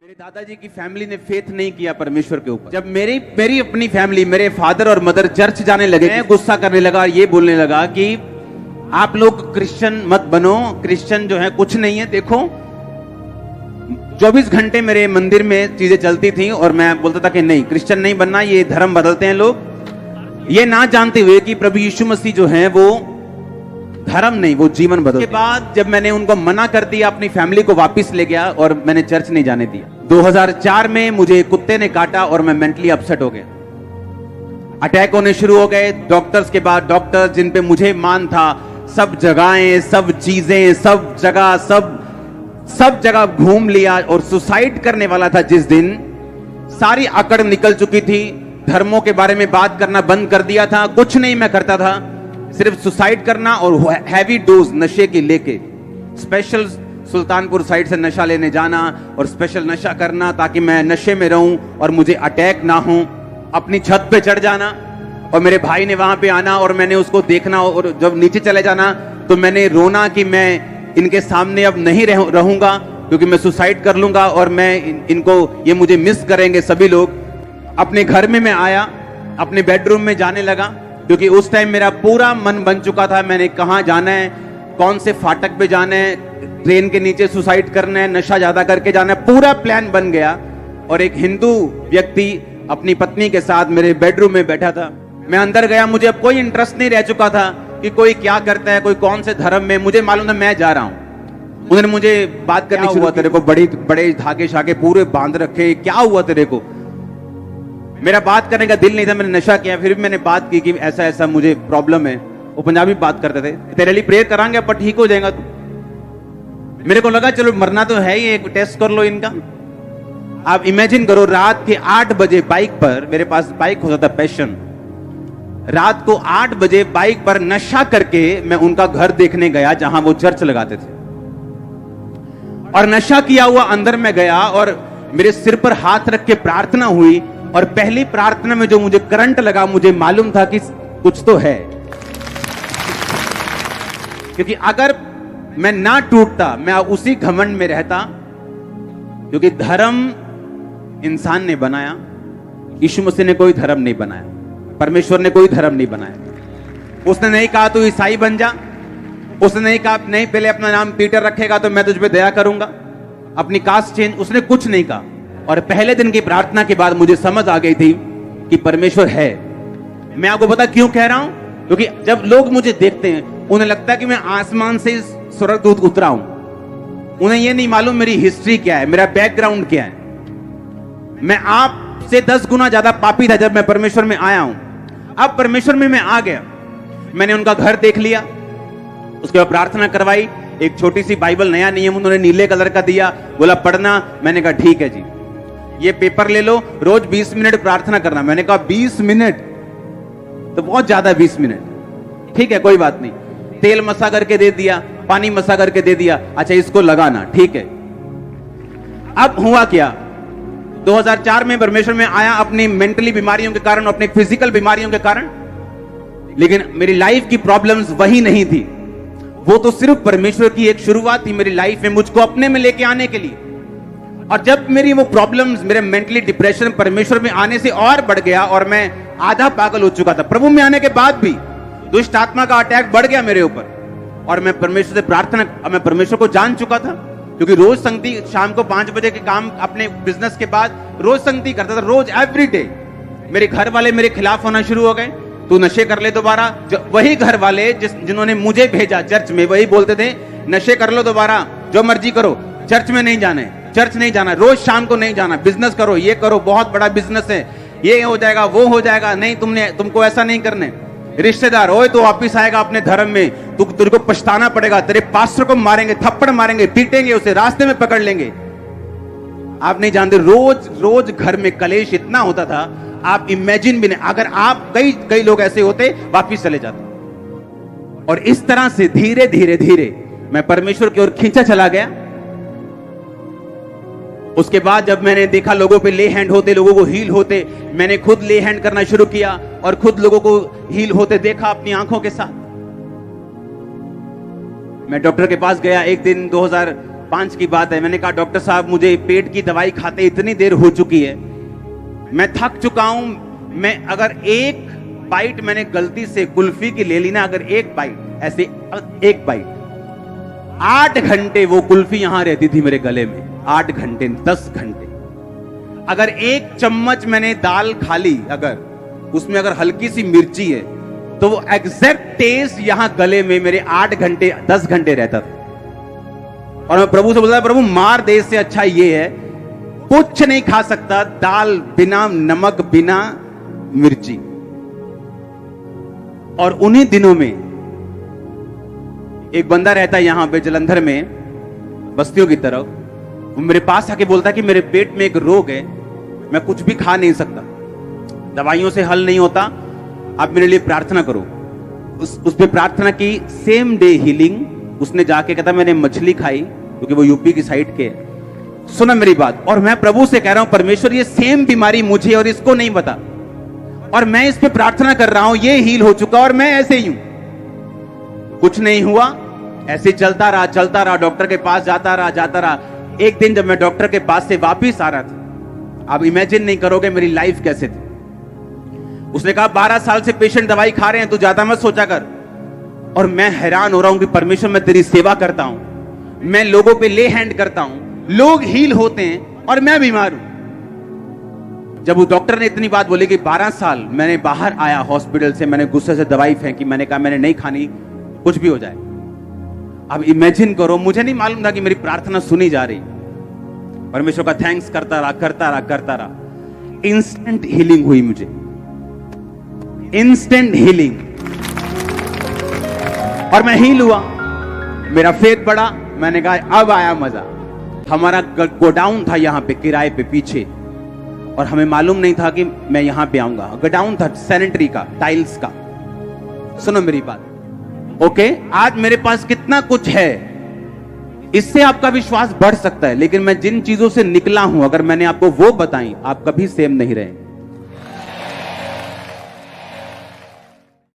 मेरे दादाजी की फैमिली ने फेथ नहीं किया परमेश्वर के ऊपर। जब मेरी अपनी फैमिली, मेरे फादर और मदर चर्च जाने लगे, मैं गुस्सा करने लगा, ये बोलने लगा कि आप लोग क्रिश्चियन मत बनो, क्रिश्चियन जो है कुछ नहीं है। देखो 24 घंटे मेरे मंदिर में चीजें चलती थी और मैं बोलता था कि नहीं, क्रिश्चियन नहीं बनना, ये धर्म बदलते हैं लोग, ये ना जानते हुए कि प्रभु यीशु मसीह जो है वो धर्म नहीं, वो जीवन बदलते। के बाद जब मैंने उनको मना कर दिया, अपनी फैमिली को वापस ले गया और मैंने चर्च नहीं जाने दिया। 2004 में मुझे कुत्ते ने काटा और मैं मेंटली अपसेट हो गया, अटैक होने शुरू हो गए। डॉक्टर्स के बाद डॉक्टर्स जिन पे मुझे मान था, सब जगहें, सब चीजें, सब जगह घूम लिया और सुसाइड करने वाला था जिस दिन, सारी अकड़ निकल चुकी थी। धर्मों के बारे में बात करना बंद कर दिया था, कुछ नहीं मैं करता था, सिर्फ सुसाइड करना और हैवी डोज नशे की लेके स्पेशल सुल्तानपुर साइड से नशा लेने जाना और स्पेशल नशा करना ताकि मैं नशे में रहूं और मुझे अटैक ना हो। अपनी छत पे चढ़ जाना और मेरे भाई ने वहां पे आना और मैंने उसको देखना, और जब नीचे चले जाना तो मैंने रोना कि मैं इनके सामने अब नहीं रहूंगा क्योंकि मैं सुसाइड कर लूंगा और मैं इनको, ये मुझे मिस करेंगे सभी लोग। अपने घर में मैं आया, अपने बेडरूम में जाने लगा क्योंकि उस टाइम मेरा पूरा मन बन चुका था, मैंने कहां जाना है, कौन से फाटक पे जाना है, ट्रेन के नीचे सुसाइड करना है, नशा ज्यादा करके जाना है, पूरा प्लान बन गया। और एक हिंदू व्यक्ति अपनी पत्नी के साथ मेरे बेडरूम में बैठा था। मैं अंदर गया, मुझे अब कोई इंटरेस्ट नहीं रह चुका था कि कोई क्या करता है, कोई कौन से धर्म में, मुझे मालूम था मैं जा रहा हूं। उन्होंने मुझे बात करनी शुरू, तेरे को बड़े धागे शाके पूरे बांध रखे, क्या हुआ तेरे को? मेरा बात करने का दिल नहीं था, मैंने नशा किया। फिर भी मैंने बात की कि ऐसा ऐसा मुझे प्रॉब्लम है। वो पंजाबी बात करते थे, तेरे लिए प्रेयर करांगे पर ठीक हो जाएगा तू। मेरे को लगा चलो मरना तो है ही, एक टेस्ट कर लो इनका। आप इमेजिन करो, रात के 8 बजे बाइक पर, मेरे पास बाइक होता था पैशन, रात को 8 बजे बाइक पर नशा करके मैं उनका घर देखने गया जहां वो चर्च लगाते थे, और नशा किया हुआ अंदर में गया और मेरे सिर पर हाथ रख के प्रार्थना हुई। और पहली प्रार्थना में जो मुझे करंट लगा, मुझे मालूम था कि कुछ तो है, क्योंकि अगर मैं ना टूटता, मैं उसी घमंड में रहता, क्योंकि धर्म इंसान ने बनाया, यीशु मसीह ने कोई धर्म नहीं बनाया, परमेश्वर ने कोई धर्म नहीं बनाया। उसने नहीं कहा तू ईसाई बन जा, उसने नहीं कहा नहीं पहले अपना नाम पीटर रखेगा तो मैं तुझ पे दया करूंगा, अपनी कास्ट चेंज, उसने कुछ नहीं कहा। और पहले दिन की प्रार्थना के बाद मुझे समझ आ गई थी कि परमेश्वर है। मैं आपको पता क्यों कह रहा हूं? क्योंकि जब लोग मुझे देखते हैं उन्हें लगता है कि मैं आसमान से स्वर्गदूत उतरा हूं। उन्हें यह नहीं मालूम मेरी हिस्ट्री क्या है, मेरा बैकग्राउंड क्या है। मैं आपसे 10 गुना ज्यादा पापी था जब मैं परमेश्वर में आया हूं। अब परमेश्वर में मैं आ गया, मैंने उनका घर देख लिया, उसके बाद प्रार्थना करवाई। एक छोटी सी बाइबल, नया नियम उन्होंने नीले कलर का दिया, बोला पढ़ना। मैंने कहा ठीक है जी, ये पेपर ले लो, रोज 20 मिनट प्रार्थना करना। मैंने कहा 20 मिनट तो बहुत ज्यादा, 20 मिनट ठीक है कोई बात नहीं। तेल मसा करके दे दिया, पानी मसा करके दे दिया, अच्छा इसको लगाना, ठीक है। अब हुआ क्या, 2004 में परमेश्वर में आया अपनी मेंटली बीमारियों के कारण, अपने फिजिकल बीमारियों के कारण, लेकिन मेरी लाइफ की प्रॉब्लम्स वही नहीं थी। वो तो सिर्फ परमेश्वर की एक शुरुआत थी मेरी लाइफ में, मुझको अपने में लेके आने के लिए। और जब मेरी वो प्रॉब्लम्स, मेरे मेंटली डिप्रेशन परमेश्वर में आने से और बढ़ गया और मैं आधा पागल हो चुका था। प्रभु में आने के बाद भी दुष्ट आत्मा का अटैक बढ़ गया मेरे ऊपर, और मैं परमेश्वर से प्रार्थना, मैं परमेश्वर को जान चुका था क्योंकि रोज संगति, शाम को 5 बजे के काम, अपने बिजनेस के बाद रोज संगति करता था, रोज एवरी डे। मेरे घर वाले मेरे खिलाफ होना शुरू हो गए, तू नशे कर ले दोबारा। वही घर वाले जिन्होंने मुझे भेजा चर्च में, वही बोलते थे नशे कर लो दोबारा, जो मर्जी करो, चर्च में नहीं जाना है, चर्च नहीं जाना, रोज शाम को नहीं जाना, बिजनेस करो, ये करो, बहुत बड़ा बिजनेस है, ये हो जाएगा, वो हो जाएगा, नहीं तुमको ऐसा नहीं करने। रिश्तेदार, ओए तो वापिस आएगा अपने धर्म में, तेरे को पछताना पड़ेगा, तेरे पास्टर को मारेंगे, थप्पड़ मारेंगे, पीटेंगे, उसे रास्ते में पकड़ लेंगे। आप नहीं जानते, रोज रोज घर में कलेश इतना होता था, आप इमेजिन भी नहीं। अगर आप कई लोग ऐसे होते, वापिस चले जाते। और इस तरह से धीरे धीरे धीरे मैं परमेश्वर की ओर खींचा चला गया। उसके बाद जब मैंने देखा लोगों पे ले हैंड होते, लोगों को हील होते, मैंने खुद ले हैंड करना शुरू किया और खुद लोगों को हील होते देखा अपनी आंखों के साथ। मैं डॉक्टर के पास गया एक दिन, 5 की बात है। मैंने कहा डॉक्टर साहब मुझे पेट की दवाई खाते इतनी देर हो चुकी है, मैं थक चुका हूं। मैं अगर एक बाइट मैंने गलती से कुल्फी की ले ली ना, अगर एक बाइट ऐसे एक बाइट, 8 घंटे वो कुल्फी यहां रहती थी मेरे गले में, 8 घंटे 10 घंटे। अगर एक चम्मच मैंने दाल खा ली, अगर उसमें अगर हल्की सी मिर्ची है, तो वो एग्जैक्ट टेस्ट यहां गले में मेरे 8 घंटे 10 घंटे रहता था। और मैं प्रभु से बोलता, प्रभु मार दे, इससे अच्छा ये है कुछ नहीं खा सकता, दाल बिना नमक बिना मिर्ची। और उन्हीं दिनों में एक बंदा रहता है यहां पे जलंधर में, बस्तियों की तरफ, वो मेरे पास आके बोलता कि मेरे पेट में एक रोग है, मैं कुछ भी खा नहीं सकता, दवाइयों से हल नहीं होता, आप मेरे लिए प्रार्थना करो। उस पे प्रार्थना की, सेम डे हीलिंग। उसने जाके कहता मैंने मछली खाई, क्योंकि वो यूपी की साइड के। सुना मेरी बात, और मैं प्रभु से कह रहा हूं परमेश्वर ये सेम बीमारी मुझे और इसको नहीं पता, और मैं इस पे प्रार्थना कर रहा हूं, ये हील हो चुका और मैं ऐसे ही हूं, कुछ नहीं हुआ, ऐसे चलता रहा, डॉक्टर के पास जाता रहा। एक दिन जब मैं डॉक्टर के पास से वापिस आ रहा था, आप इमेजिन नहीं करोगे मेरी लाइफ कैसे थी। उसने कहा 12 साल से पेशेंट दवाई खा रहे हैं, तू ज्यादा मत सोचा कर। और मैं हैरान हो रहा हूं कि परमेश्वर मैं तेरी सेवा करता हूं, मैं लोगों पे ले हैंड करता हूं, लोग हील होते हैं और मैं बीमार हूं। जब उस डॉक्टर ने इतनी बात बोली कि 12 साल, मैंने बाहर आया हॉस्पिटल से, मैंने गुस्से से दवाई फेंकी, मैंने कहा मैंने नहीं खानी, कुछ भी हो जाए। अब इमेजिन करो, मुझे नहीं मालूम था कि मेरी प्रार्थना सुनी जा रही। परमेश्वर का थैंक्स करता रहा। इंस्टेंट हीलिंग हुई मुझे, इंस्टेंट हीलिंग, और मैं हील हुआ, मेरा फेथ बढ़ा। मैंने कहा अब आया मजा। हमारा गोडाउन था यहाँ पे किराए पे पीछे, और हमें मालूम नहीं था कि मैं यहां पे आऊंगा। गोडाउन था सैनिटरी का, टाइल्स का। सुनो मेरी बात, ओके, आज मेरे पास कितना कुछ है, इससे आपका विश्वास बढ़ सकता है, लेकिन मैं जिन चीजों से निकला हूं, अगर मैंने आपको वो बताई, आप कभी सेम नहीं रहे।